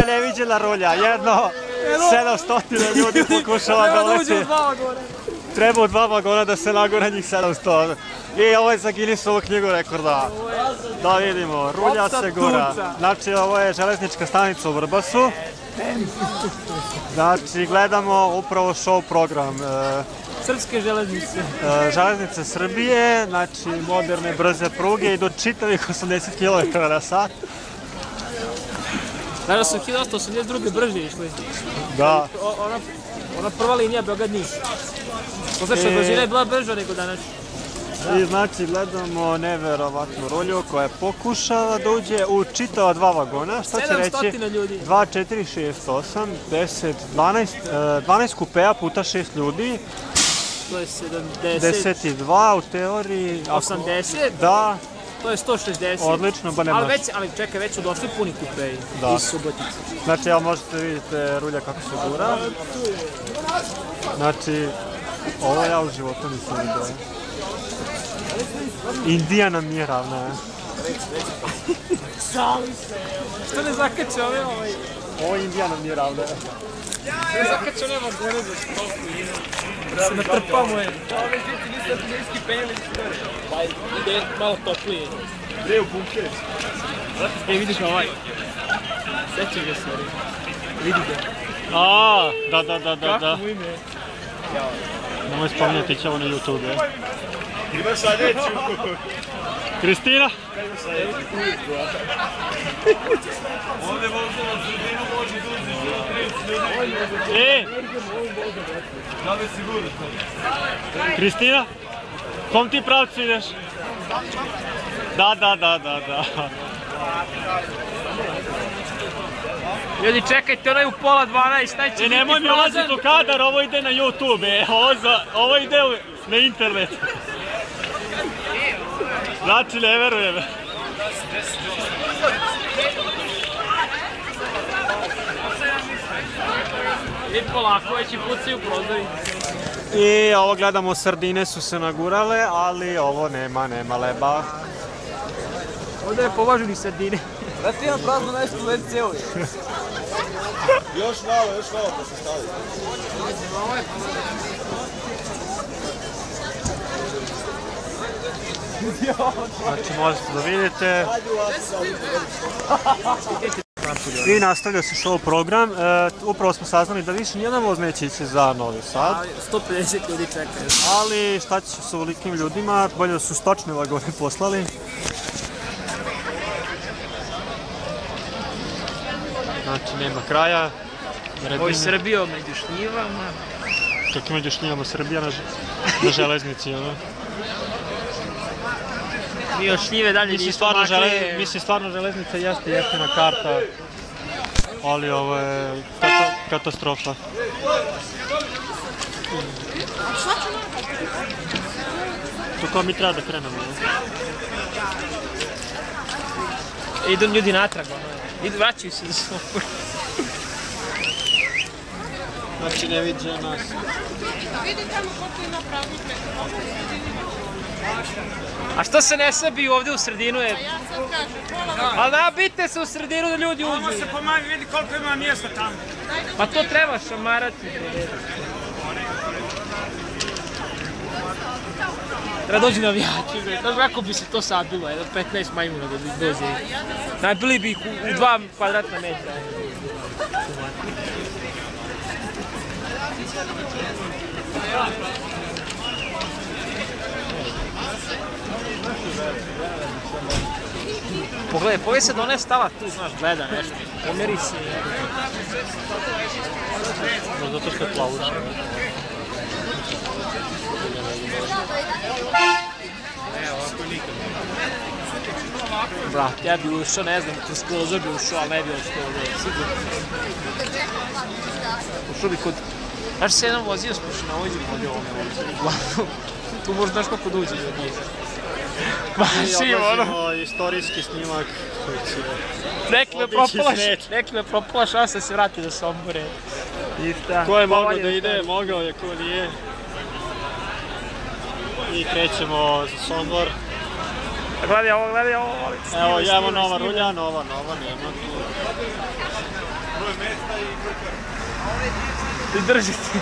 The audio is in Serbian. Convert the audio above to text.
je neviđena rulja, jedno 700 ljudi pokušava da uleti. Treba u 2 vagona da se nagore njih 700. I ovo je za Guinnessovu knjigu rekorda. Da vidimo, rulja se gura. Znači ovo je železnička stanica u Vrbasu. Znači gledamo upravo show program. Srpske železnice. Železnice Srbije, znači moderne brze pruge i do čitavih 80 km na sat. Danas su 1882. brže išli. Da. Ona prva linija Beograd-Niš. Posleša brzina je bila brža nego danas. I znači gledamo neverovatnu rulju koja pokušava da uđe u čitava 2 vagona. Šta će reći? 700 ljudi. 2, 4, 6, 8, 10, 12 kupeja puta 6 ljudi. To je 70. 52 u teoriji. 80? Da. To je 160. Odlično, ba nema. Ali čekaj, već su došli puni kupeji iz Subotice. Znači, evo možete vidjeti rulja kako se gura. Znači, ovo ja u životu nisam vidio. Indija nam nije ravna. Što ne zakače ove Ovo Indija nam nije ravna. Ne zakače ove vagone za stopu. Se natrpamo je. Ove žiti nisu artiljerijski penjali. Pa ide malo toplije. Gde je u bunkere? Vidiš ovaj. Sećaj ga se. Vidite. Da. Kako mu ime? Nemoj spominjati, će ovo na YouTube. Ima sledeću. Kristina? Ovdje vozila sredinu može duže. Da li sigurno? Kristina? Kom ti pravcu ideš? Da. Ljudi, čekajte, ono je u pola 12, šta će biti Nemoj mi ulaziti u kadar, ovo ide na YouTube, ovo ide na internet. Znači, ne verujem. I polako, već i pucaju prozori. I ovo gledamo, sardine su se nagurale, ali ovo nema leba. Ovdje je považeni sardine. Vrati imam prazno nešto u već cijeli. Još malo pa se stavi. Znači možete da vidite. I nastavlja se show program. Upravo smo saznali da više nijedan voz neće ići za Novi Sad. 150 ljudi čekaju. Ali šta će s ovolikim ljudima? Bolje da su stočne vagone poslali. Znači nema kraja. Ovo je Srbijom među šljivama. Kako među šljivama Srbija na železnici, ono? Mi od šljive dalje nismo makli. Mislim, stvarno železnica jeste jeftina karta, ali ovo je katastrofa. To kao mi treba da krenemo. Idu ljudi natrag, ono. Vraćaju se za Sombor. Znači ne vidi nas. Vidi tamo koliko ima pravnika. A što se ne sabiju ovdje u sredinu je? Ja sam kažem, pola. Ali nabite se u sredinu da ljudi uđu. Ovo se pomagi, vidi koliko ima mjesta tamo. Pa to treba šamarati. Treba dođi navijači. Znaš kako bi se to sabilo, 15 majmuna da dođe. Najbili bi ih u 2 kvadratna metra. Pogledaj se da ona je stala tu, znaš, gleda nešto. Pomeri se. Zato što je plavuća. Brat, ja bi ušao, ne znam, kroz prozor bi ušao, ali ne bi ušao ovdje, sigurno. Ušao bi kod... Znaš se jednom vozio spuši na ovdje vodio ovdje. Tu možda znaš kako dođe do njih. Mašim, ono. Istorijski snimak. Rekli me propala šansa da se vrati do Sombore. Ko je mogao da ide, mogao je, ko nije. I krećemo za Sombor. Gledaj ovo, Evo, evo nova rulja, nova, nema tu. Izdržite.